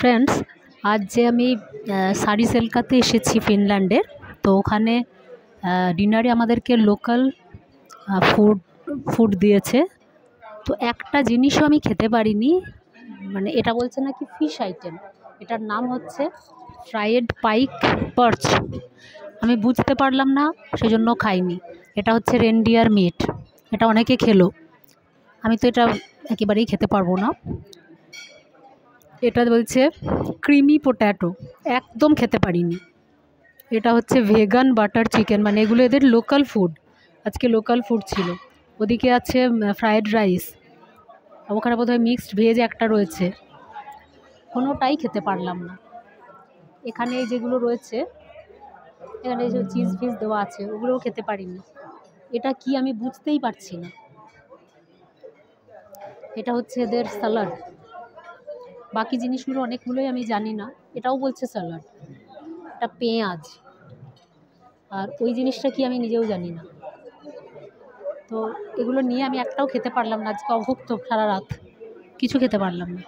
Friends, আজ যে আমি সারিসেলকাতে এসেছি ফিনল্যান্ডের, তো ওখানে ডিনারে আমাদেরকে লোকাল ফুড ফুড দিয়েছে। তো একটা জিনিসও আমি খেতে পারিনি, মানে এটা বলছে নাকি ফিশ আইটেম, এটার নাম হচ্ছে ফ্রাইড পাইক পার্চ। আমি বুঝতে পারলাম না, সেজন্য খাইনি। এটা হচ্ছে রেনডিয়ার মিট, এটা অনেকে খেলো, আমি তো এটা একেবারেই খেতে পারবো না। এটা বলছে ক্রিমি পোট্যাটো, একদম খেতে পারিনি। এটা হচ্ছে ভেগান বাটার চিকেন, মানে এগুলো এদের লোকাল ফুড, আজকে লোকাল ফুড ছিল। ওদিকে আছে ফ্রায়েড রাইস, ওখানে বোধহয় মিক্সড ভেজ একটা রয়েছে, কোনোটাই খেতে পারলাম না। এখানে এই যেগুলো রয়েছে, এখানে যে চিজ ফিজ দেওয়া আছে, ওগুলোও খেতে পারিনি। এটা কি আমি বুঝতেই পারছি না। এটা হচ্ছে এদের স্যালাড, বাকি জিনিসগুলো অনেকগুলোই আমি জানি না। এটাও বলছে স্যালাড, এটা পেঁয়াজ, আর ওই জিনিসটা কি আমি নিজেও জানি না। তো এগুলো নিয়ে আমি একটাও খেতে পারলাম না, আজকে অভুক্ত সারা রাত, কিছু খেতে পারলাম না।